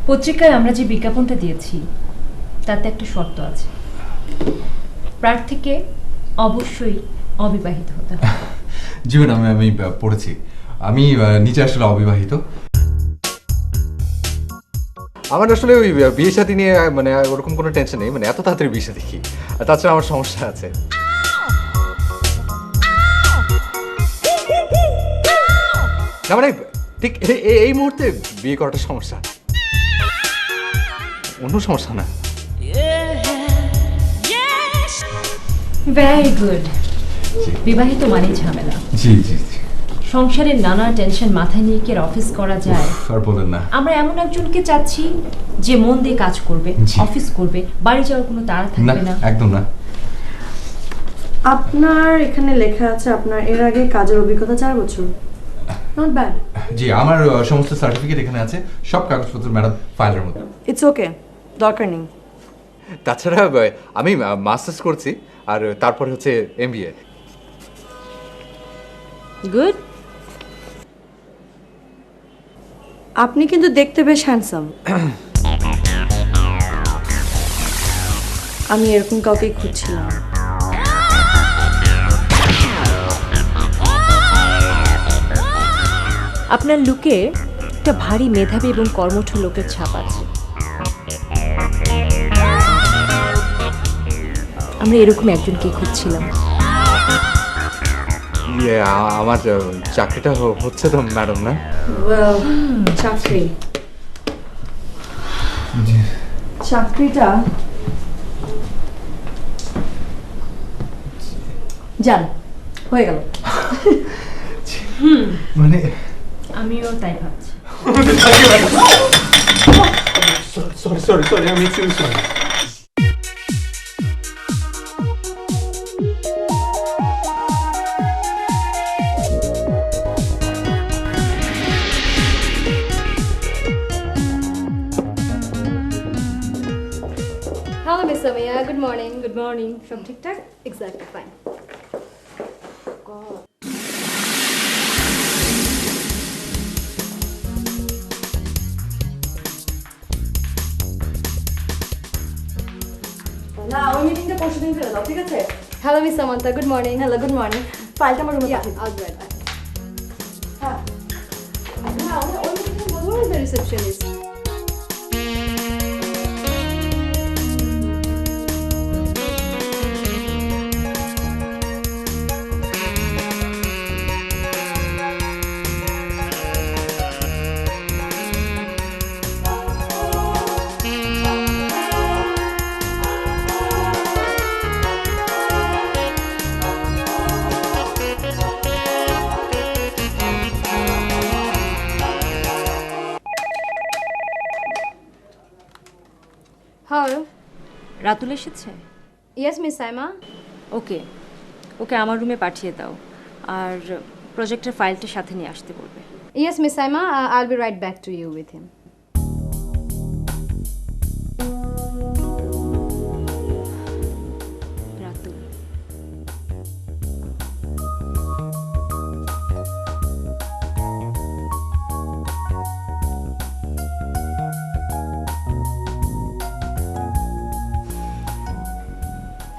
পত্রিকায় আমরা যে বিজ্ঞাপনটা দিয়েছি তাতে একটা শর্ত আছে, প্রার্থীকে অবশ্যই অবিবাহিত হতে হবে। জি ম্যাডাম, আমি পড়েছি। আমি নিজে আসলে অবিবাহিত। আমার আসলে ওই বিয়ে শাদী নিয়ে মানে ওরকম কোনো টেনশন নেই, মানে এত তাড়াতাড়ি বিয়ে শাদী কি, আর তাছাড়া আমার সমস্যা আছে। না মানে ঠিক এই মুহূর্তে বিয়ে করাটা সমস্যা, অন্য সমস্যা না। Very good. বিবাহিত মানে ঝামেলা। জি জি জি। সংসারের নানা টেনশন মাথায় নিয়ে কি আর অফিস করা যায়? আর বলেন না। আমরা এমন একজনকে চাচ্ছি যে মন দিয়ে কাজ করবে, অফিস করবে, বাড়ি যাওয়ার কোনো তাড়া থাকবে না। একদম না। আপনার এখানে লেখা আছে আপনার এর আগে কাজের অভিজ্ঞতা 4 বছর। Not bad. জি, আমার সমস্ত সার্টিফিকেট এখানে আছে, সব কাগজপত্র ম্যাডাম ফাইলের মধ্যে। ইটস ওকে, দরকার নেই। তাছাড়া আমি মাস্টার্স করছি, আর তারপরে হচ্ছে এমবিএ। গুড। আপনি কিন্তু দেখতে বেশ হ্যান্ডসাম। আমি এরকম কাউকেই খুঁজছিলাম। আপনার লুকে একটা ভারী মেধাবী এবং কর্মঠ লোকের ছাপ আছে। আমরা এরকম একজনকে খুঁজছিলাম। আমার চাকরিটা হচ্ছে তো ম্যাডাম, না? চাকরি, চাকরিটা যান হয়ে গেল। মানে আমিও তাই ভাবছি। সরি আমি serious. Hello, Miss Samia. Good morning. Good morning. সব ঠিকঠাক? Exactly, fine. না, ওই মিটিংটা পরশুদিন ফেলে দাও, ঠিক আছে? Hello, Miss Samantha. Good morning. Hello, good morning. ফাইলটা আমার রুমে Yeah, পাঠিয়ে দাও। I'll be right back. হ্যাঁ। Where is the receptionist? Hello. Ratul এসেছে? Yes, Miss Saima. ওকে, ওকে আমার রুমে পাঠিয়ে দাও, আর প্রজেক্টের ফাইলটা সাথে নিয়ে আসতে বলবে। Yes, Miss Saima. I'll be right back to you with him. Ratul.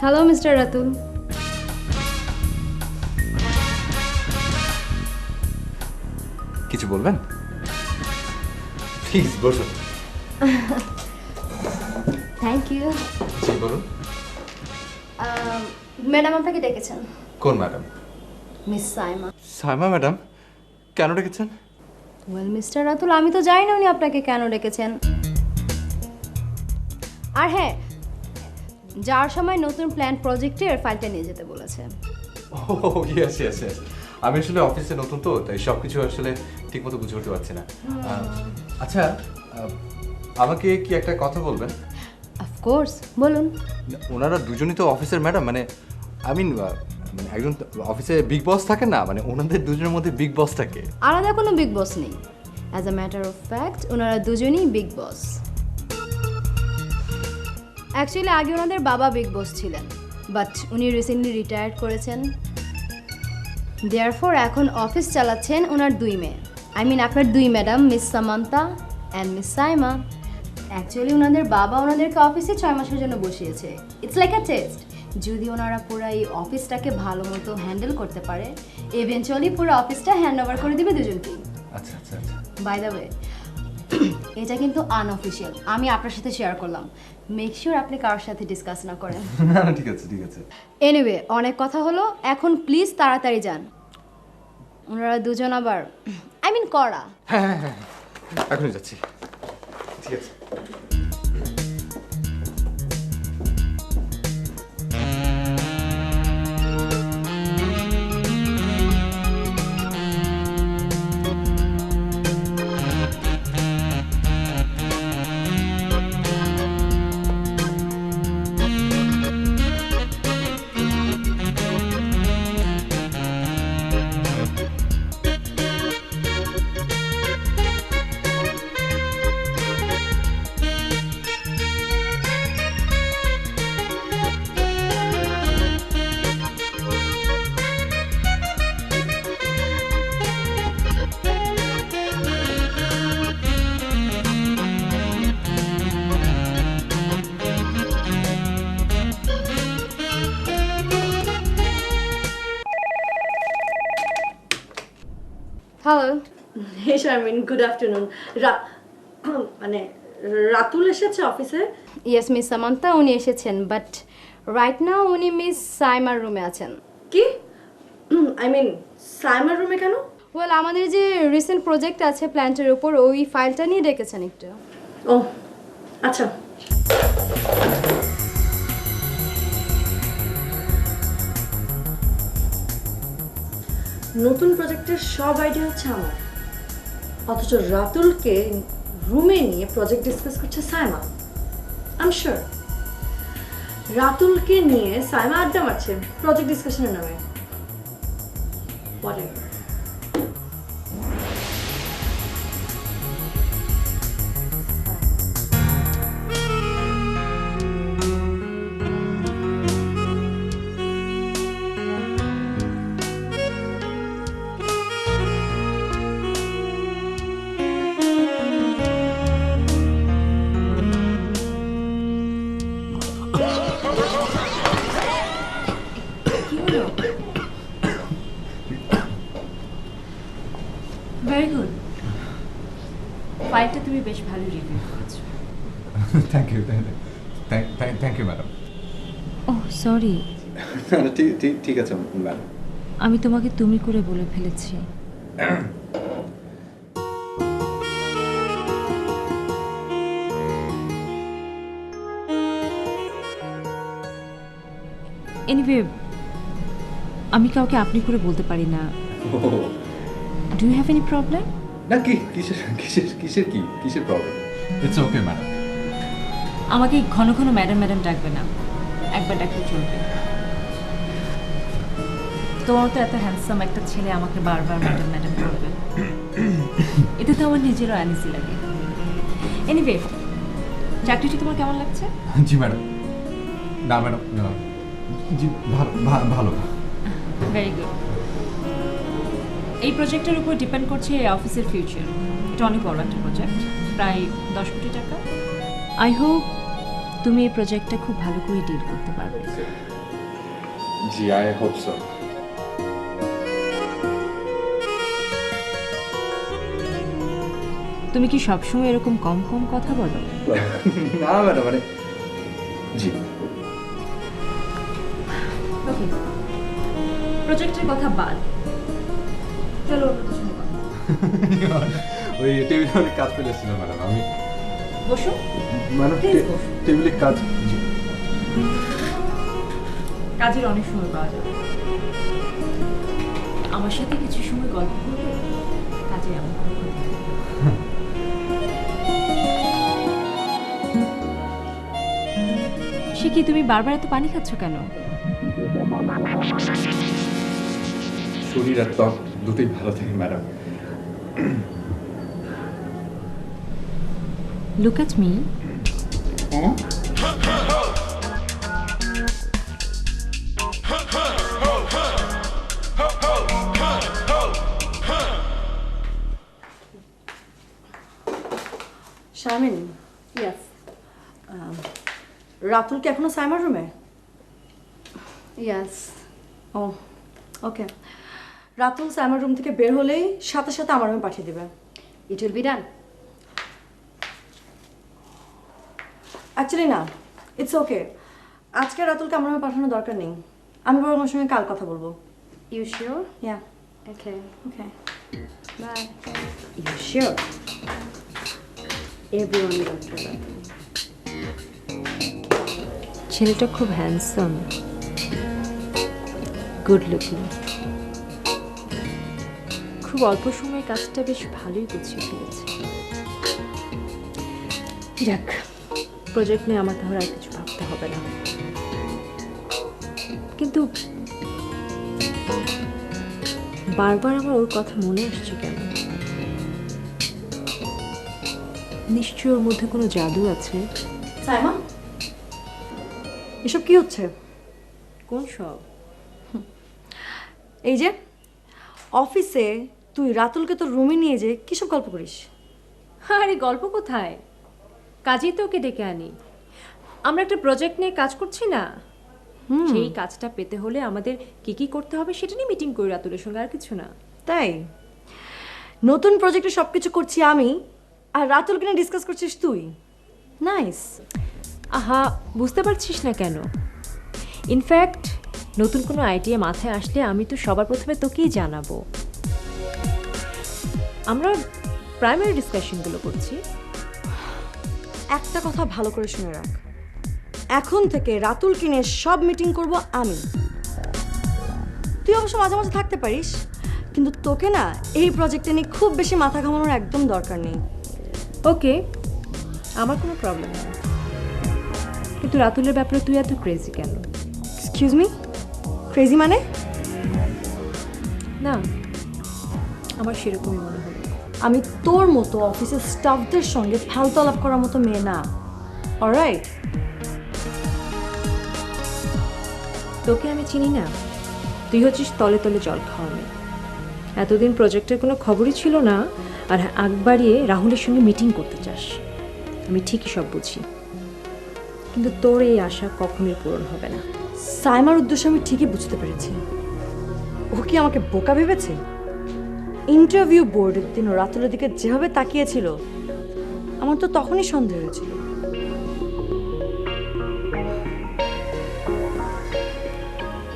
Hello, Mr. Ratul. কিছু বলবেন? প্লিজ বসুন। Thank you. জি বলুন। ম্যাডাম আপনাকে ডেকেছেন। কোন madam? Miss Saima. Saima madam? কেন ডেকেছেন? ওয়েল মিস্টার রাতুল, আমি তো জানি না উনি আপনাকে কেন ডেকেছেন। আর হ্যাঁ, যাওয়ার সময় নতুন প্ল্যান প্রজেক্টের ফাইলটা নিয়ে যেতে বলেছে। ও ইয়েস ইয়েস ইয়েস। আমি আসলে অফিসে নতুন তো, তাই সব কিছু আসলে ঠিকমতো বুঝে উঠতে পারছি না। আচ্ছা, আমাকে কি একটা কথা বলবেন? অফকোর্স, বলুন। ওনারা দুজনই তো অফিসের ম্যাডাম, মানে আই মিন মানে একজন অফিসে বিগ বস থাকে না, মানে ওনাদের দুজনের মধ্যে বিগ বস থাকে। আলাদা কোনো বিগ বস নেই। As a matter of fact ওনারা দুজনই বিগ বস। অ্যাকচুয়ালি আগে ওনাদের বাবা বিগ বস ছিলেন, বাট উনি রিসেন্টলি রিটায়ার্ড করেছেন। দেয়ারফর এখন অফিস চালাচ্ছেন ওনার 2 মেয়ে, আই মিন আপনার দুই madam, miss Samanta and miss Saima. Actually ওনাদের বাবা ওনাদেরকে অফিসে 6 মাসের জন্য বসিয়েছে। It's like a test. যদি ওনারা পুরো এই অফিসটাকে ভালো মতো হ্যান্ডেল করতে পারে, ইভেনচুয়ালি পুরো অফিসটা হ্যান্ড ওভার করে দিবে দুজনকেই। আচ্ছা আচ্ছা আচ্ছা বাই দ্য ওয়ে, এটা কিন্তু আনঅফিসিয়াল, আমি আপনার সাথে শেয়ার করলাম। মেক শিওর আপনি কারোর সাথে ডিসকাস না করেন। না না ঠিক আছে ঠিক আছে। এনিওয়ে, অনেক কথা হলো, এখন প্লিজ তাড়াতাড়ি যান। ওনারা দুজন আবার আই মিন করা। হ্যাঁ হ্যাঁ হ্যাঁ এখনই যাচ্ছি। ঠিক আছে। হ্যালো, হে শারমিন, গুড আফটারনুন। মানে রাতুল এসেছে অফিসে? ইয়েস মিস সামান্তা, উনি এসেছেন, বাট রাইট নাও উনি মিস সাইমার রুমে আছেন। কি? আই মিন সাইমার রুমে কেন? ওয়েল, আমাদের যে রিসেন্ট প্রজেক্ট আছে প্ল্যান্টের উপর, ওই ফাইলটা নিয়ে ডেকেছেন একটু। ও আচ্ছা। নতুন প্রজেক্টের সব আইডিয়া হচ্ছে আমার, অথচ রাতুলকে রুমে নিয়ে প্রজেক্ট ডিসকাস করছে সাইমা। আই এম শিওর রাতুলকে নিয়ে সাইমা আড্ডা মারছে প্রজেক্ট ডিসকাশনের নামে। Whatever. ভেরি গুড, ফাইলটা তুমি বেশ ভালো রিভিউ করেছো। Thank you thank you madam. Oh sorry, ঠিক আছে ম্যাডাম। আমি তোমাকে তুমি করে বলে ফেলেছি। এনিওয়ে, আমি কাউকে আপনি করে বলতে পারি না। Do you have any problem? না কিসের প্রবলেম? It's okay madam. আমাকে ঘন ঘন ম্যাডাম ম্যাডাম ডাকবে না, একবার ডাকলে চলবে। তোমার তো এত হ্যান্ডসাম একটা ছেলে আমাকে বারবার ম্যাডাম ম্যাডাম করবে, এতে তো আমার নিজেরও অ্যানিসি লাগে। এনিওয়ে, চাকরিটি তোমার কেমন লাগছে? জি ম্যাডাম। না ম্যাডাম, জি ভালো। Very good. এই প্রজেক্টের উপর ডিপেন্ড করছে এই অফিসের ফিউচার। এটা অনেক বড় একটা প্রজেক্ট, প্রায় 10 কোটি টাকা। আই হোপ তুমি এই প্রজেক্টটা খুব ভালো করে ডিল করতে পারবে। G I hope so. তুমি কি সবসময় এরকম কম কম কথা বলো? না ম্যাডাম, মানে জি। ওকে, প্রজেক্টের কথা বাদ, চলো ওই টেবিলে অনেক কাজ ফেলেছিল ম্যাডাম, আমি বসো। মানে Please বসো। টেবিলে কাজ। জি কাজের অনেক সময় পাওয়া যাবে, আমার সাথে কিছু সময় গল্প করবে, কাজে এমন কোনো ক্ষতি নেই। সে কি, তুমি বারবার এত পানি খাচ্ছ কেন? শরীর আর ত্বক দুটোই ভালো থাকে madam. Look at me. Sharmin, yes Ratul কি এখনো সাইমার রুমে? ইয়েস। ও ওকে, রাতুল সাইমার রুম থেকে বের হলেই সাথে সাথে আমার রুমে পাঠিয়ে দেবে। It will be done. Actually না, ইটস ওকে, আজকে রাতুলকে আমার রুমে পাঠানোর দরকার নেই, আমি বরং ওর সঙ্গে কাল কথা বলবো। You sure? Yeah okay okay bye. You sure? Everyone doctor. ছেলেটা খুব হ্যান্ডসাম, গুড লুকিং, খুব অল্প সময়ে কাজটা বেশ ভালোই গুছিয়ে ফেলেছে। যাক, প্রজেক্ট নিয়ে আমার তাহলে আর কিছু ভাবতে হবে না। কিন্তু বারবার আমার ওর কথা মনে আসছে কেন? নিশ্চয়ই ওর মধ্যে কোনো জাদু আছে। সাইমা, এসব কি হচ্ছে? কোন সব? এই যে অফিসে তুই রাতুলকে তোর রুমে নিয়ে যে কিসব গল্প করিস? আরে গল্প কোথায়, কাজেই তো ওকে ডেকে আনি। আমরা একটা প্রজেক্ট নিয়ে কাজ করছি না, সেই কাজটা পেতে হলে আমাদের কি কি করতে হবে সেটা নিয়ে মিটিং করি রাতুলের সঙ্গে, আর কিছু না। তাই নতুন প্রজেক্টে সব কিছু করছি আমি, আর রাতুলকে নিয়ে ডিসকাস করছিস তুই? নাইস। আহা, বুঝতে পারছিস না কেন? ইনফ্যাক্ট নতুন কোনো আইডিয়া মাথায় আসলে আমি তো সবার প্রথমে তোকেই জানাবো। আমরা প্রাইমারি ডিসকাশনগুলো করছি। একটা কথা ভালো করে শুনে রাখ, এখন থেকে রাতুলকে নিয়ে সব মিটিং করব আমি। তুই অবশ্য মাঝে মাঝে থাকতে পারিস, কিন্তু তোকে না এই প্রজেক্টে নিয়ে খুব বেশি মাথা ঘামানোর একদম দরকার নেই। ওকে, আমার কোনো প্রবলেম নেই, কিন্তু রাতুলের ব্যাপারে তুই এত ক্রেজি কেন? এক্সকিউজ মি, ক্রেজি মানে? না, আমার সেরকমই মনে হলো। আমি তোর মতো অফিসের স্টাফদের সঙ্গে ফালতু আলাপ করার মতো মেয়ে না, অলরাইট? তোকে আমি চিনি না, তুই হচ্ছিস তলে তলে জল খাওয়া মেয়ে। এতদিন প্রজেক্টের কোনো খবরই ছিল না, আর আগ বাড়িয়ে রাহুলের সঙ্গে মিটিং করতে চাস। আমি ঠিকই সব বুঝি, কিন্তু তোর এই আশা কখনোই পূরণ হবে না। সাইমার উদ্দেশ্য আমি ঠিকই বুঝতে পেরেছি। ও কি আমাকে বোকা ভেবেছে? ইন্টারভিউ বোর্ডের দিন ও রাতুলের দিকে যেভাবে তাকিয়েছিল, আমার তো তখনই সন্দেহ হয়েছিল।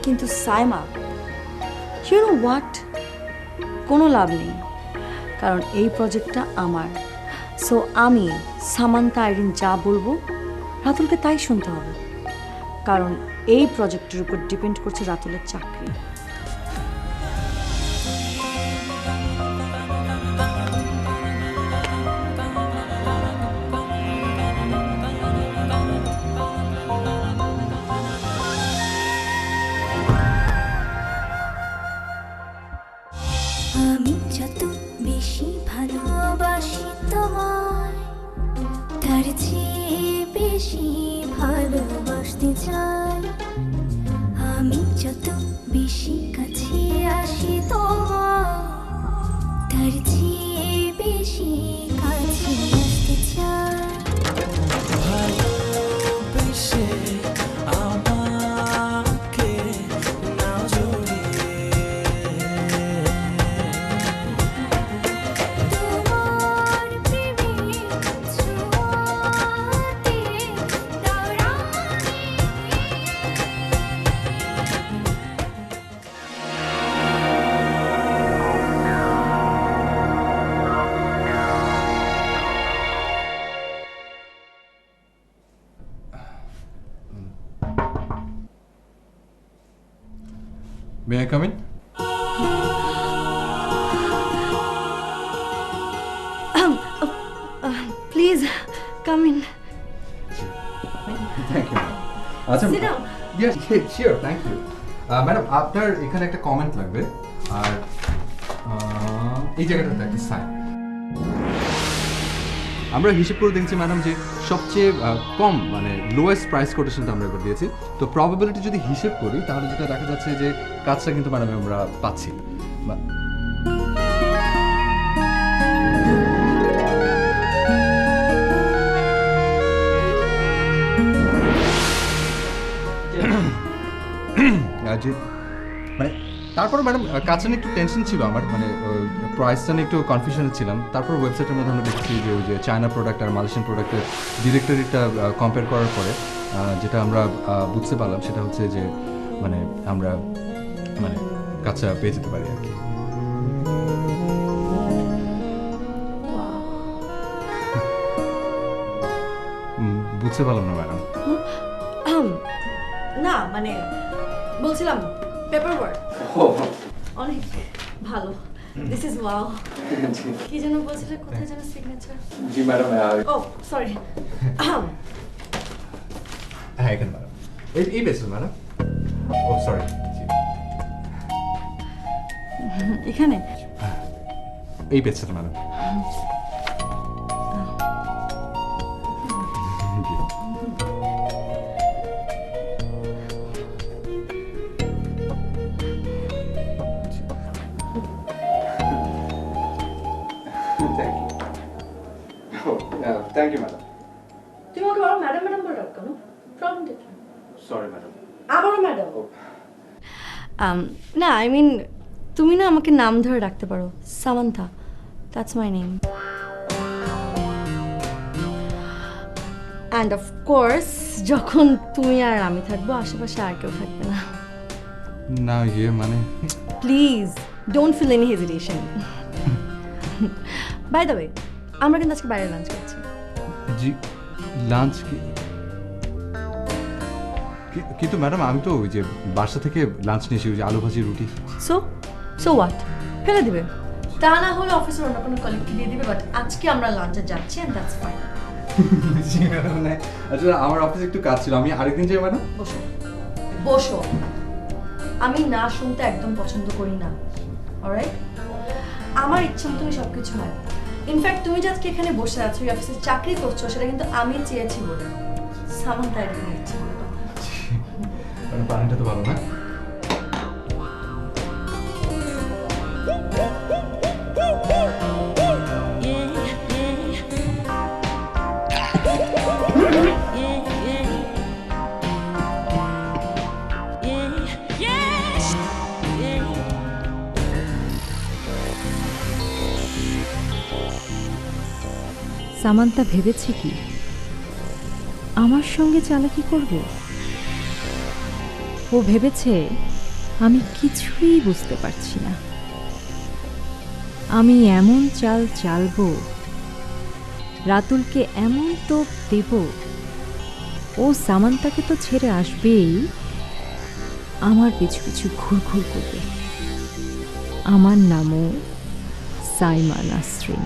কিন্তু সাইমা, ইউ নো হোয়াট, কোনো লাভ নেই, কারণ এই প্রজেক্টটা আমার। সো আমি সামান্তা আইরিন যা বলবো রাতুলকে তাই শুনতে হবে, কারণ এই প্রজেক্টের উপর ডিপেন্ড করছে রাতুলের চাকরি। আমি যত বেশি ভালোবাসি তোমায়, তার চেয়ে বেশি ভালোবাসতে চাই। আমি যত বেশি কাছে আসি তোমার, তার চেয়ে বেশি কাছে আসতে চাই। ভালোবেসে আমাকে নাও জড়িয়ে, তোমার প্রেমে ছোঁয়াতে দৌড়ানি। May I come in? Please come in. Thank you. আচ্ছা, Sit down. Yes sure, thank you. Madam, আপনার এখানে একটা কমেন্ট লাগবে, আর এই জায়গাটাতে একটা সাইন। আমরা হিসেব করে দেখছি ম্যাডাম যে সবচেয়ে কম মানে লোয়েস্ট প্রাইস কোটেশনটা আমরা এবার দিয়েছি। তো প্রবাবিলিটি যদি হিসেব করি তাহলে যেটা দেখা যাচ্ছে যে কাজটা কিন্তু ম্যাডাম আমরা পাচ্ছি। বা- যে মানে তারপরে ম্যাডাম কাছে নিয়ে একটু টেনশন ছিল আমার, মানে প্রাইসটা নিয়ে একটু কনফিউশনে ছিলাম। তারপর ওয়েবসাইটের মধ্যে আমরা দেখছি যে ওই যে চায়না প্রোডাক্ট আর মালয়েশিয়ান প্রোডাক্টের ডিরেক্টরিটা কম্পেয়ার করার পরে যেটা আমরা বুঝতে পারলাম সেটা হচ্ছে যে মানে আমরা মানে কাঁচা পেয়ে যেতে পারি আর কি। বুঝতে পারলাম না ম্যাডাম। না মানে বলছিলাম পেপার ওয়ার্ক অনেক ভালো। This is wow. কি যেন বলছিলে, কোথায় যেন সিগনেচার? জি ম্যাডাম। ও সরি। হ্যাঁ এখানে ম্যাডাম, এই পেয়েছেন ম্যাডাম। ও সরি। এখানে এই পেয়েছেন ম্যাডাম। Thank you madam. তুমি ওকে বলো ম্যাডাম ম্যাডাম বলে রাখো কেন? প্রবলেমটা কি? Sorry madam. আবারও ম্যাডাম? না আই মিন তুমি না আমাকে নাম ধরে রাখতে পারো, Samantha, that's my name. And of course যখন তুমি আর আমি থাকবো আশেপাশে আর কেউ থাকবে না। না ইয়ে মানে please don't feel any hesitation. By the way আমরা কিন্তু আজকে বাইরে লাঞ্চ করছি। জি লাঞ্চ কি? কিন্তু ম্যাডাম আমি তো ওই যে বাসা থেকে লাঞ্চ নিয়েছি, ওই যে আলু ভাজি রুটি। সো সো হোয়াট, ফেলে দিবে? তা না হলে অফিসের অন্য কোনো কলিগকে দিয়ে দিবে, বাট আজকে আমরা লাঞ্চে যাচ্ছি এন্ড দ্যাটস ফাইন। জি ম্যাডাম। না আসলে আমার অফিসে একটু কাজ ছিল, আমি আরেকদিন যাই ম্যাডাম। বসো বসো। আমি না শুনতে একদম পছন্দ করি না, অলরাইট? আমার ইচ্ছা মতো সব কিছু হয়। ইনফ্যাক্ট তুমি যে আজকে এখানে বসে আছো, এই অফিসে চাকরি করছো, সেটা কিন্তু আমি চেয়েছি বলে, সামান্থা একদিন ইচ্ছে বলে। মানে পানিটা তো ভালো না। সামান্থা ভেবেছে কি আমার সঙ্গে চালাকি করবে? ও ভেবেছে আমি কিছুই বুঝতে পারছি না। আমি এমন চাল চালবো, রাতুলকে এমন তোপ দেব, ও সামান্থাকে তো ছেড়ে আসবেই, আমার পিছু পিছু ঘুরঘুর করবে। আমার নামও সাইমা নাসরিন।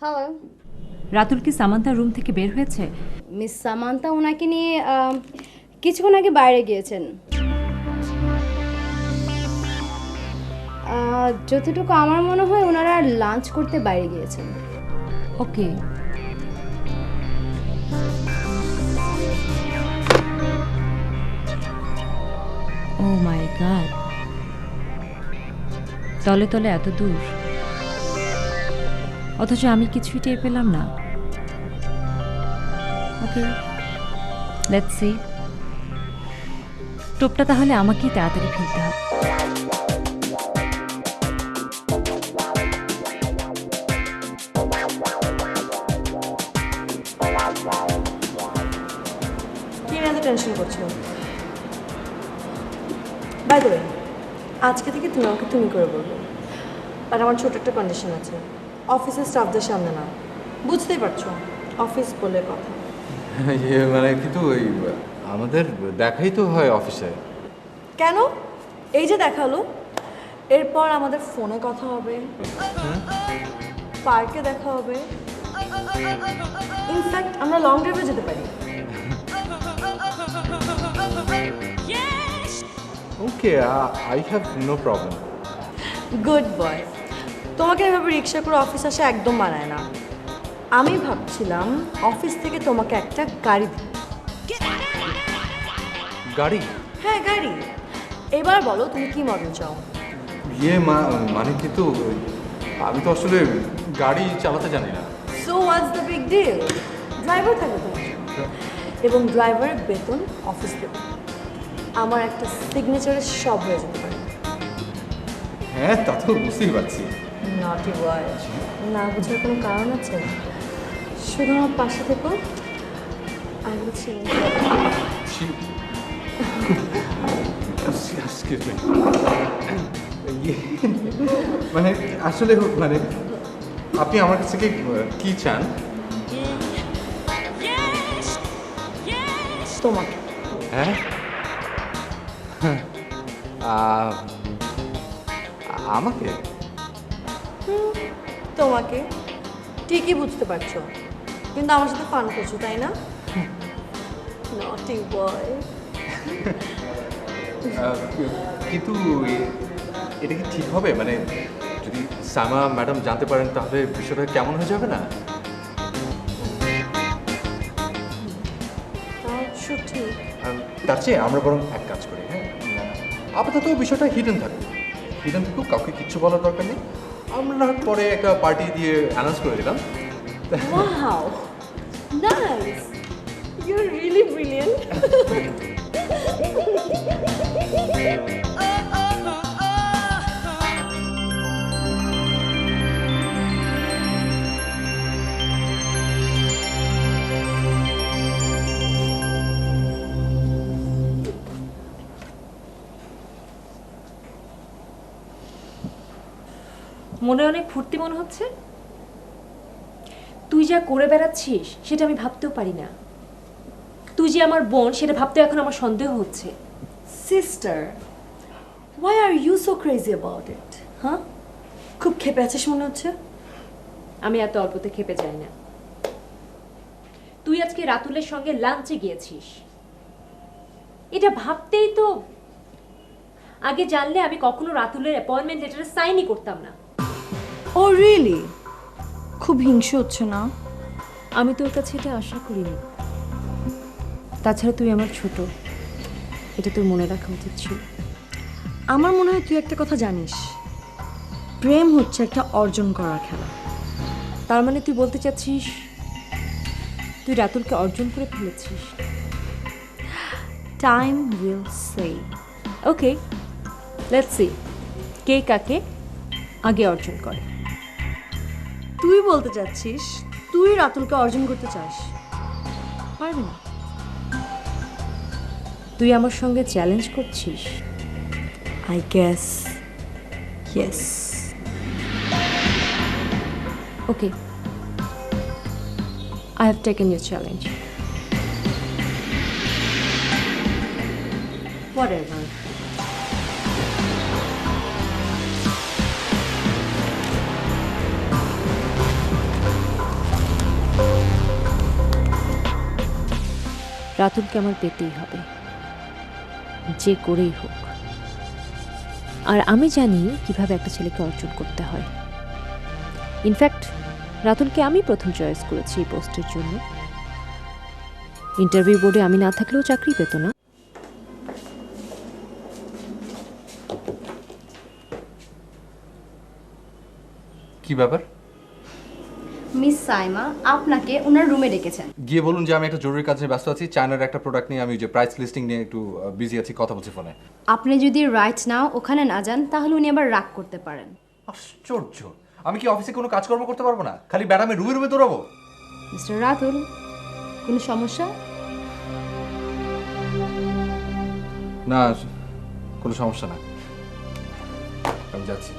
হ্যালো, রাতুল কি সামান্থার রুম থেকে বের হয়েছে? মিস সামান্থা ওনাকে নিয়ে কিছুক্ষণ আগে বাইরে গিয়েছেন। যতটুকু আমার মনে হয় ওনারা লাঞ্চ করতে বাইরে গিয়েছেন। ওকে। ও মাই গড, তলে তলে এত দূর, অথচ আমি কিছুই টের পেলাম না। ওকে, লেটস সি। টোপটা তাহলে আমাকেই তাড়াতাড়ি ফেলতে হবে। কি এত টেনশন করছো? বাই দ্য ওয়ে আজকে থেকে তুমি আমাকে তুমি করে বলবো, বাট আমার ছোট একটা কন্ডিশন আছে। অফিসের স্টাফদের সামনে না, বুঝতেই পারছো, অফিস বলে কথা। ইয়ে মানে কিন্তু ওই আমাদের দেখাই তো হয় অফিসে। কেন? এই যে দেখালো, এরপর আমাদের ফোনে কথা হবে, পার্কে দেখা হবে, ইনফ্যাক্ট আমরা লং ড্রাইভে যেতে পারি। Okay, I have no problem. Good boy. তোমাকে এভাবে রিক্সা করে অফিস আসা একদম মানায় না। আমি ভাবছিলাম অফিস থেকে তোমাকে একটা গাড়ি দিই। গাড়ি? হ্যাঁ গাড়ি। এবার বলো তুমি কি মডেল চাও? ইয়ে মানে কিন্তু আমি তো আসলে গাড়ি চালাতে জানি না। So what's the big deal, driver থাকবে তোমার জন্য। এবং ড্রাইভারের বেতন অফিস বেতন। আমার একটা সিগনেচারে সব হয়ে যেতে পারে। হ্যাঁ, তা তো বুঝতেই পারছি। নটি বয়, না বুঝার কোনো কারণ আছে? শুধু আমার পাশে থেকো, আমি বলছি Excuse me. মানে আসলে মানে আপনি আমার কাছ থেকে কি চান? তোমাকে। হ্যাঁ, আমাকে তোমাকে ঠিকই বুঝতে পারছো, কিন্তু আমার সাথে ফান করছো তাই না? নটি বয়। কিন্তু এটা কি ঠিক হবে? মানে যদি সাইমা ম্যাডাম জানতে পারেন তাহলে বিষয়টা কেমন হয়ে যাবে না? ঠিক। তার চেয়ে আমরা বরং এক কাজ করি, হ্যাঁ, আপাতত বিষয়টা হিডেন থাকুক, কাউকে কিচ্ছু বলার দরকার নেই। আমরা পরে একটা পার্টি দিয়ে অ্যানাউন্স করে দিলাম। Wow, nice. You're really brilliant. মনে অনেক ফুর্তি মনে হচ্ছে। তুই যা করে বেড়াচ্ছিস সেটা আমি ভাবতেও পারি না। তুই যে আমার বোন সেটা ভাবতেও এখন আমার সন্দেহ হচ্ছে। Sister, why are you so crazy about it? Huh? খুব ক্ষেপে আছিস মনে হচ্ছে। আমি এত অল্পতে খেপে যাই না। তুই আজকে রাতুলের সঙ্গে লাঞ্চে গিয়েছিস, এটা ভাবতেই তো আগে জানলে আমি কখনো রাতুলের অ্যাপয়েন্টমেন্ট লেটারে সাইনই করতাম না। Oh really? খুব হিংসে হচ্ছে না? আমি তোর কাছে এটা আশা করিনি। তাছাড়া তুই আমার ছোট, এটা তোর মনে রাখা উচিত ছিল। আমার মনে হয় তুই একটা কথা জানিস, প্রেম হচ্ছে একটা অর্জন করার খেলা। তার মানে তুই বলতে চাচ্ছিস তুই রাতুলকে অর্জন করে ফেলেছিস? Time will say. Okay, let's see কে কাকে আগে অর্জন করে। তুই বলতে চাচ্ছিস তুই রাতুলকে অর্জন করতে চাস, পারবি না? তুই আমার সঙ্গে চ্যালেঞ্জ করছিস? I guess yes. Okay, I have taken your challenge. Whatever. রাতুলকে আমার পেতেই হবে, যে করেই হোক। আর আমি জানি কিভাবে একটা ছেলেকে অর্জন করতে হয়। ইনফ্যাক্ট রাতুলকে আমি প্রথম চয়েস করেছি এই পোস্টের জন্য। ইন্টারভিউ বোর্ডে আমি না থাকলেও চাকরি পেত না। কি ব্যাপার? মিস সাইমা আপনাকে ওনার রুমে ডেকেছেন। গিয়ে বলুন যে আমি একটা জরুরি কাজে ব্যস্ত আছি, চায়নার একটা প্রোডাক্ট নিয়ে আমি যে প্রাইস লিস্টিং নিয়ে একটু বিজি আছি, কথা বলছি ফোনে। আপনি যদি রাইট নাও ওখানে না যান তাহলে উনি আবার রাগ করতে পারেন। আশ্চর্য, আমি কি অফিসে কোনো কাজকর্ম করতে পারবো না? খালি ম্যাডামের রুমে রুমে দৌড়াবো? মিস্টার রাতুল, কোনো সমস্যা? না, কোনো সমস্যা না, আমি যাচ্ছি।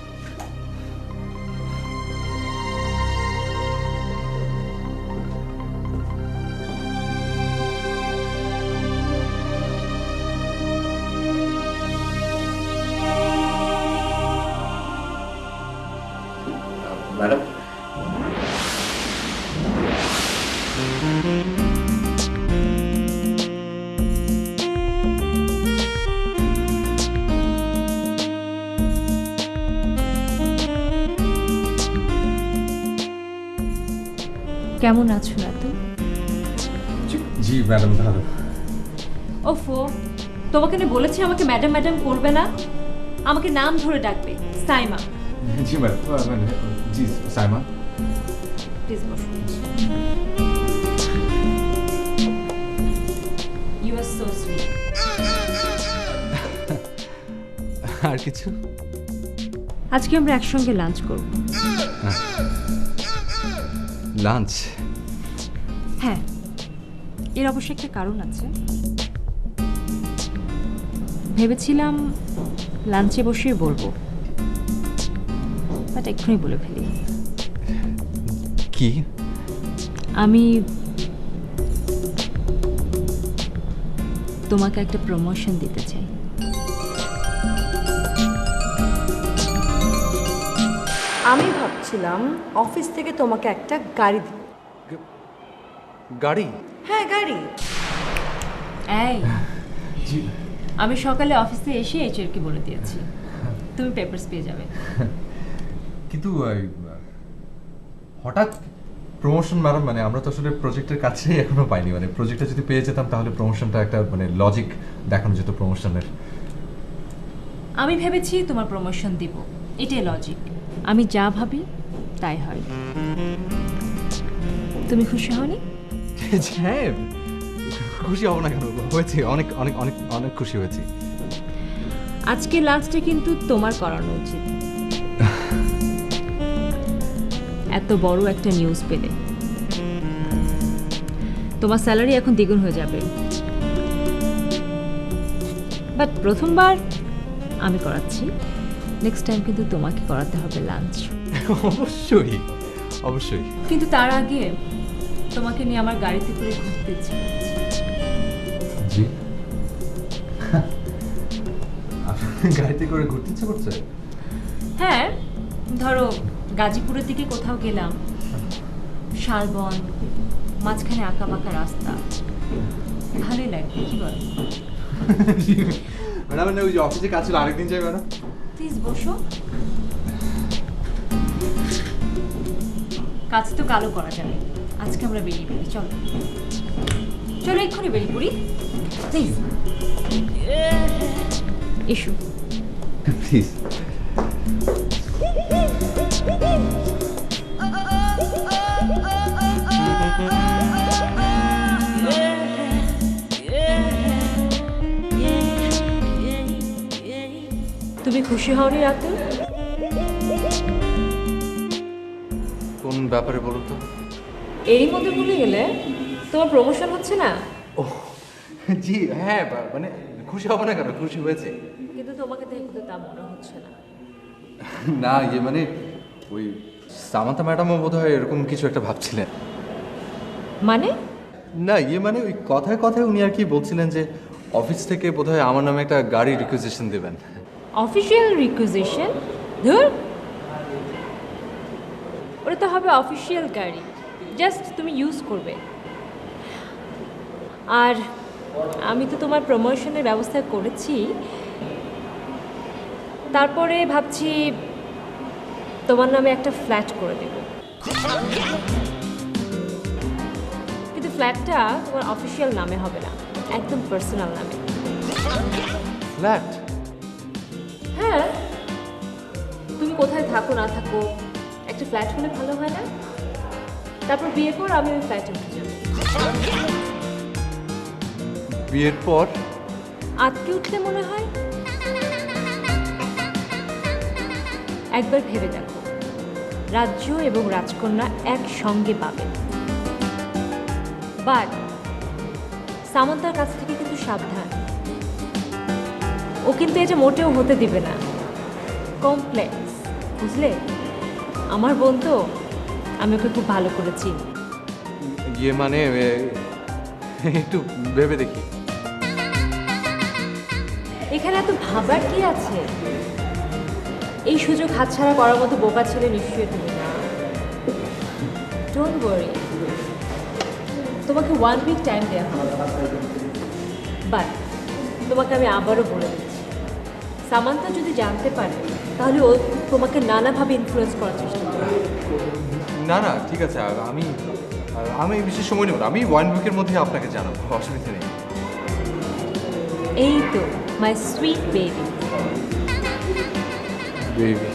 ম্যাডাম, কেমন আছো রাতুল? জি ম্যাডাম, ভালো। ওফো, তোমাকে না বলেছি আমাকে ম্যাডাম ম্যাডাম করবে না, আমাকে নাম ধরে ডাকবে, সাইমা। জি ম্যাডাম, জি সাইমা। প্লিজ বসো। So sweet. আর কিছু? আজকে আমরা একসঙ্গে লাঞ্চ করব। লাঞ্চ? হ্যাঁ, এর অবশ্যই একটা কারণ আছে। ভেবেছিলাম লাঞ্চে বসেই বলবো, বাট এক্ষুনি বলে ফেলি। কি? আমি তোমাকে একটা প্রমোশন দিতে চাই। আমি ভাবছিলাম অফিস থেকে তোমাকে একটা গাড়ি দিব। গাড়ি? হ্যাঁ, গাড়ি। এই, আমি সকালে অফিসে এসে এইচআরকে বলে দিয়েছি তুমি পেপারস পেয়ে যাবে। কিন্তু হঠাৎ প্রমোশন ম্যাডাম, মানে আমরা তো আসলে প্রজেক্টের কাছেই এখনো পাইনি। মানে প্রজেক্টটা যদি পেয়ে যেতাম তাহলে প্রমোশনটা একটা মানে লজিক দেখানো যেত প্রমোশনের। আমি ভেবেছি তোমার প্রমোশন দিব, এটাই লজিক। আমি যা ভাবি তাই হয়। তুমি খুশি হওনি? হ্যাঁ, খুশি হব না কেন? হয়েছি, অনেক অনেক অনেক অনেক খুশি হয়েছি। আজকে লাঞ্চটা কিন্তু তোমার করানো উচিত। এত বড় একটা নিউজ পেলে তোমার স্যালারি এখন দ্বিগুণ হয়ে যাবে। বাট প্রথমবার আমি করাচ্ছি, নেক্সট টাইম কিন্তু তোমাকে করাতে হবে লাঞ্চ। অবশ্যই অবশ্যই। কিন্তু তার আগে তোমাকে নিয়ে আমার গাড়িতে করে ঘুরতে ইচ্ছে করছে। জি? গাড়িতে করে ঘুরতে ইচ্ছে করছে? হ্যাঁ, ধরো গাজীপুরের দিকে কোথাও গেলাম, শালবন, মাঝখানে আঁকা বাঁকা রাস্তা, ভালোই লাগবে। কি বল? ম্যাডাম, মানে ওই যে অফিসে কাজ ছিল, আরেকদিন যাই ম্যাডাম। প্লিজ বসো। কাজ তো কালো করা যাবে, আজকে আমরা বেরিয়ে পড়ি। চলো চলো, এক্ষুনি বেরিয়ে পড়ি প্লিজ। এসো। প্লিজ। তুমি খুশি হওনি রাতে? কোন ব্যাপারে বলুন তো? এরই মধ্যে ভুলে গেলে তোমার প্রমোশন হচ্ছে না? ও জি, হ্যাঁ, মানে খুশি হব না কেন? খুশি হয়েছে। কিন্তু তোমাকে দেখে তো তা মনে হচ্ছে না। না, মানে ওই সামান্তা ম্যাডামও বোধ হয় এরকম কিছু একটা ভাবছিলেন। মানে? না, মানে ওই কথায় কথায় উনি আর কি বলছিলেন যে অফিস থেকে বোধহয় আমার নামে একটা গাড়ি রিকুইজিশন দেবেন। Official requisition? ধুর, ওটা তো হবে অফিসিয়াল গাড়ি, জাস্ট তুমি ইউজ করবে। আর আমি তো তোমার প্রমোশনের ব্যবস্থা করেছি, তারপরে ভাবছি তোমার নামে একটা ফ্ল্যাট করে দেব। কিন্তু ফ্ল্যাটটা তোমার অফিসিয়াল নামে হবে না, একদম পার্সোনাল নামে। ফ্ল্যাট? হ্যাঁ, তুমি কোথায় থাকো না থাকো, একটা ফ্ল্যাট হলে ভালো হয় না? তারপর বিয়ের পর আমি ওই ফ্ল্যাটে উঠে যাবো। বিয়ের পর? আজকে উঠলে মনে হয়? একবার ভেবে দেখো, রাজ্য এবং রাজকন্যা একসঙ্গে পাবে। বাট সামন্তার কাছ থেকে কিন্তু সাবধান, ও কিন্তু এটা মোটেও হতে দিবে না। কমপ্লেক্স, বুঝলে? আমার বোন তো, আমি ওকে খুব ভালো করে চিনি। মানে একটু ভেবে দেখি। এখানে এত ভাবার কি আছে? এই সুযোগ হাতছাড়া করার মতো বোকা ছেলে নিশ্চয়ই তুমি না। ডোন্ট ওয়ারি, তোমাকে 1 উইক টাইম দেওয়া হবে। বাট তোমাকে আমি আবারও বলে দিচ্ছি, সামান্তা যদি জানতে পারে তাহলে ও তোমাকে নানাভাবে ইনফ্লুয়েন্স করার চেষ্টা করবে। না না, ঠিক আছে, আমি বেশি সময় নেব না। আমি 1 উইকের মধ্যে আপনাকে জানাবো, অসুবিধা নেই। এই তো my sweet baby. Baby.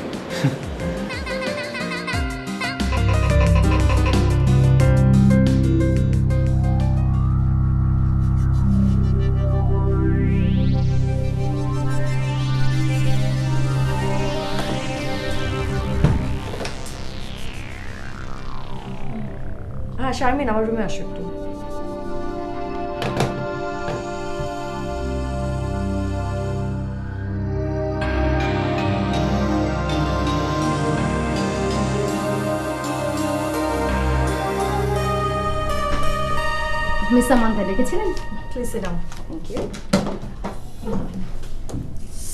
Sharmin আমার রুমে আসো একটু। মিস সামান্তা ডেকেছিলেন? Please sit down. Thank you.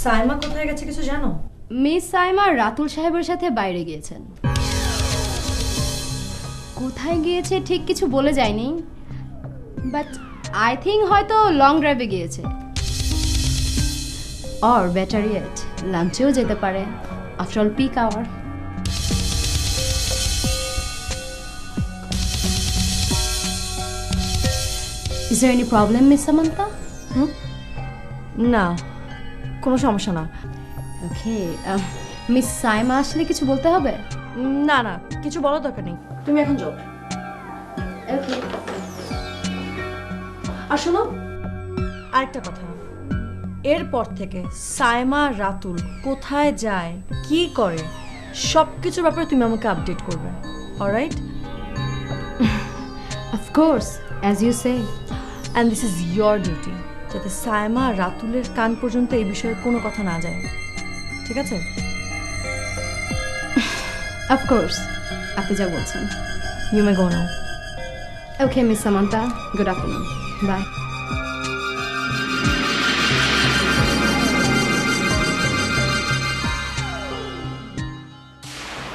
Saima কোথায় গেছে কিছু জানো? মিস সাইমা রাতুল সাহেবের সাথে বাইরে গিয়েছেন। কোথায় গিয়েছে ঠিক কিছু বলে যায়নি, বাট আই থিঙ্ক হয়তো লং ড্রাইভে গিয়েছে, অর বেটার ইয়েট লাঞ্চেও যেতে পারে, after all peak hour. Is there any problem miss Samantha? না, কোনো সমস্যা না। ওকে, মিস সাইমা আসলে কিছু বলতে হবে? না না, কিছু বলার দরকার নেই, তুমি এখন যাও। ওকে। আর শোনো, আরেকটা কথা, এরপর থেকে সাইমা রাতুল কোথায় যায়, কি করে, সব কিছুর ব্যাপারে তুমি আমাকে আপডেট করবে। Alright? Of course, as you say. And this is your duty, যাতে সাইমা আর রাতুলের কান পর্যন্ত এই বিষয়ে কোনো কথা না যায়। ঠিক আছে? অফকোর্স, আপনি যা বলছেন। You may go now. Okay miss Samantha, good afternoon, bye.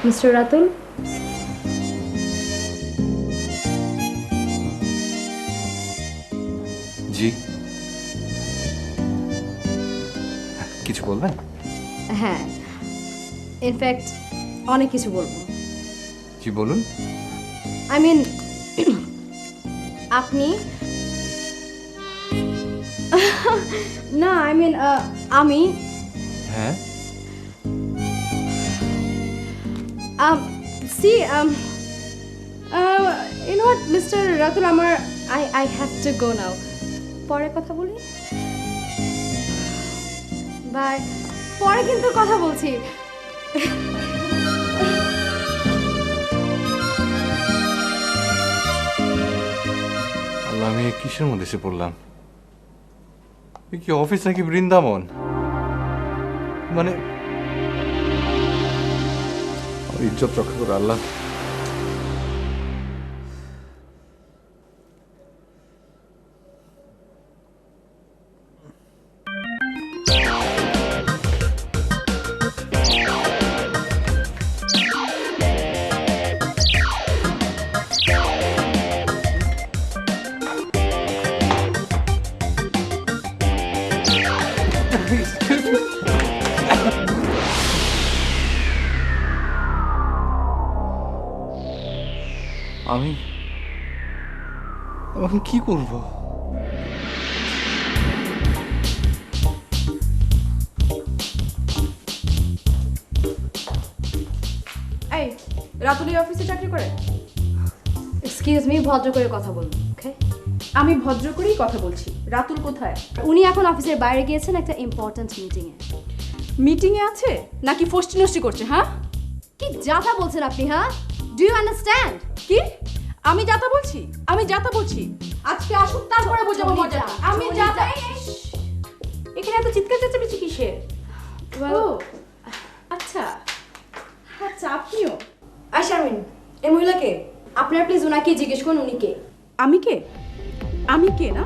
Mister Ratul, জি, কিছু বলবেন? হ্যাঁ, ইনফ্যাক্ট অনেক কিছু বলবো। জি বলুন। আই মিন, আপনি না, আই মিন আমি হ্যাঁ, see you know what, Mr. Ratul, আমার I have to go now. পরে কথা বলি, বাই। পরে কিন্তু কথা বলছি। আল্লাহ, আমি এ কিসের মধ্যে এসে পড়লাম? এ কি অফিস নাকি বৃন্দাবন? মানে আমার ইজ্জত রক্ষা করে আল্লাহ। আমি এখন কি করব? এই রাতুলি অফিসে চাকরি করে? এক্সকিউজ মি, ভদ্র করে কথা বলুন, ওকে? আমি ভদ্র করেই কথা বলছি। রাতুল কোথায়? উনি এখন অফিসের বাইরে গিয়েছেন একটা ইম্পর্ট্যান্ট মিটিংয়ে। মিটিংয়ে আছে নাকি ফষ্টি নষ্টি করছে? হ্যাঁ, কি যাতা বলছেন আপনি? হ্যাঁ, ডু ইউ আন্ডারস্ট্যান্ড? কি আমি যাতা বলছি? আমি যাতা বলছি? আজকে আসুক, তারপরে বোঝাবো মজা। আমি যাতা। এখানে এত চিৎকার চেঁচামেচি কিসের? ও আচ্ছা আচ্ছা, আপনিও? আর শারমিন, এই মহিলাকে আপনার প্লিজ ওনাকে জিজ্ঞেস করুন উনি কে। আমি কে? আমি কে না?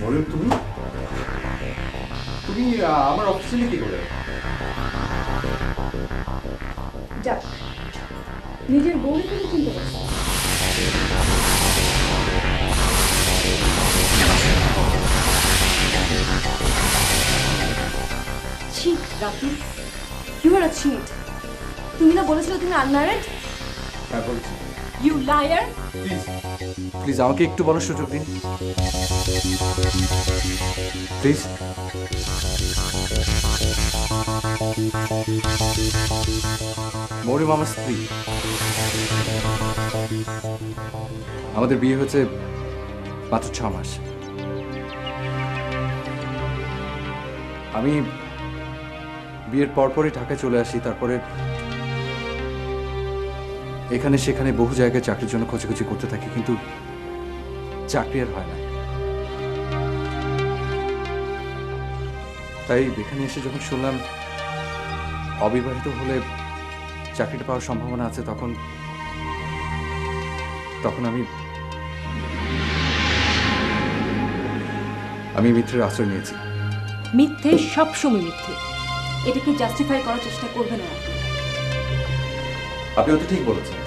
বলুন, তুমি তুমি আমার অফিসে কি করে? যাক, নিজের বউকে তুমি চিনতে পারছো। Cheat Ratul, you are a cheat. তুমি না বলেছিলে তুমি আনম্যারিড? হ্যাঁ বলছি। You liar. প্লিজ প্লিজ আমাকে একটু বলার সুযোগ দিন প্লিজ। মরিয়ম আমার স্ত্রী। আমাদের বিয়ে হয়েছে মাত্র 6 মাস। আমি বিয়ের পরপরই ঢাকায় চলে আসি। তারপরে এখানে সেখানে বহু জায়গায় চাকরির জন্য খোঁজাখুঁজি করতে থাকি, কিন্তু চাকরি আর হয় না। তাই এখানে এসে যখন শুনলাম অবিবাহিত হলে চাকরিটা পাওয়ার সম্ভাবনা আছে, তখন আমি মিথ্যের আশ্রয় নিয়েছি। মিথ্যে সবসময় মিথ্যে, এটাকে জাস্টিফাই করার চেষ্টা করবে না। আপনি হয়তো ঠিক বলেছেন,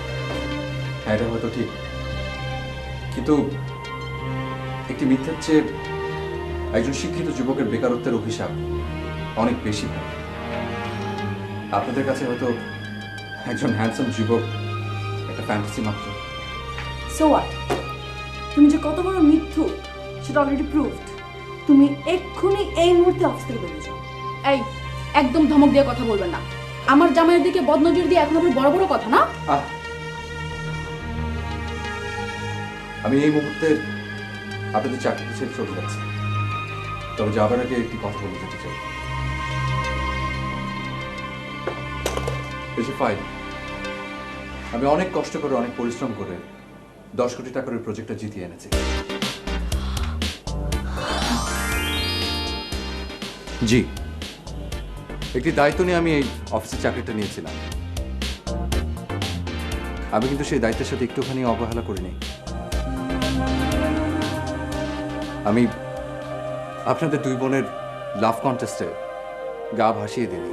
হ্যাঁ এটা হয়তো ঠিক, কিন্তু একটি মিথ্যের চেয়ে একজন শিক্ষিত যুবকের বেকারত্বের অভিশাপ অনেক বেশি হয়। আপনাদের কাছে হয়তো একজন হ্যান্ডসাম যুবক একটা ফ্যান্টাসি মাত্র। So what? তুমি যে কত বড় মিথ্যু সেটা অলরেডি প্রুভড। তুমি এক্ষুনি এই মুহূর্তে অফিস থেকে বেরিয়ে যাও। এই একদম ধমক দিয়ে কথা বলবেন না। আমার জামাইয়ের দিকে বদনজর দিয়ে এখন আবার বড় বড় কথা না। আমি এই মুহূর্তে আপনাদের চাকরি ছেড়ে চলে যাচ্ছি, তবে যাবার আগে একটি কথা বলে যেতে চাই। ফাইল আমি অনেক কষ্ট করে, অনেক পরিশ্রম করে 10 কোটি টাকার ওই প্রজেক্টটা জিতিয়ে এনেছি। জি, একটি দায়িত্ব নিয়ে আমি এই অফিসের চাকরিটা নিয়েছিলাম। আমি কিন্তু সেই দায়িত্বের সাথে একটুখানি অবহেলা করিনি। আমি আপনাদের 2 বোনের লাভ কন্টেস্টে গা ভাসিয়ে দিই।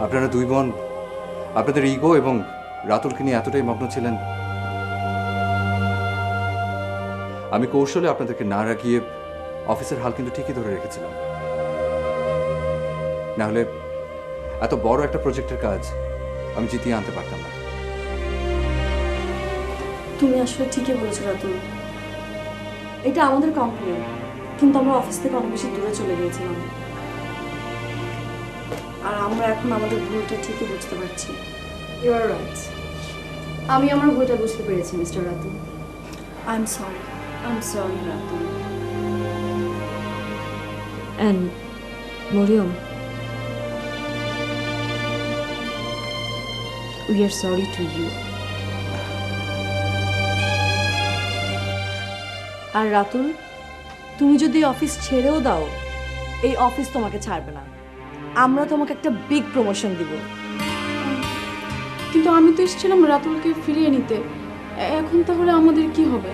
আপনারা 2 বোন আপনাদের ইগো এবং রাতুলকে নিয়ে এতটাই মগ্ন ছিলেন, আমি কৌশলে আপনাদেরকে না রাখিয়ে অফিসের হাল কিন্তু ঠিকই ধরে রেখেছিলাম। না হলে এত বড় একটা প্রজেক্টের কাজ আমি জিতিয়ে আনতে পারতাম না। তুমি আসলে ঠিকই বলেছো রাতুল, এটা আমাদের কোম্পানি, কিন্তু আমরা অফিস থেকে অনেক বেশি দূরে চলে গিয়েছিলাম। আর আমরা এখন আমাদের ভুলটা ঠিকই বুঝতে পারছি। You are right. আমি আমার ভুলটা বুঝতে পেরেছি mister Ratul. I am sorry. I am sorry Ratul. And Mariam, we are sorry to you. আর রাতুল, তুমি যদি অফিস ছেড়েও দাও, এই অফিস তোমাকে ছাড়বে না। আমরা তোমাকে একটা বিগ প্রমোশন দিব। কিন্তু আমি তো এসেছিলাম রাতুলকে ফিরিয়ে নিতে। এখন তাহলে আমাদের কি হবে?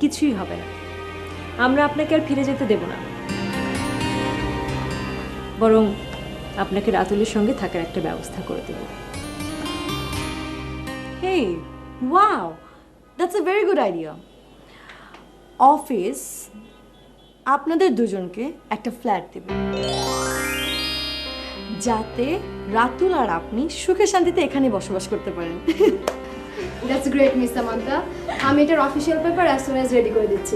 কিছুই হবে না, আমরা আপনাকে আর ফিরে যেতে দেব না, বরং আপনাকে রাতুলের সঙ্গে থাকার একটা ব্যবস্থা করে দেব। Hey, wow, that's a very good idea. Office আপনাদের দুজনকে একটা ফ্ল্যাট দেবে, যাতে রাতুল আর আপনি সুখে শান্তিতে এখানে বসবাস করতে পারেন। That's great miss Samantha. আমি এটার official paper as soon as ready করে দিচ্ছি।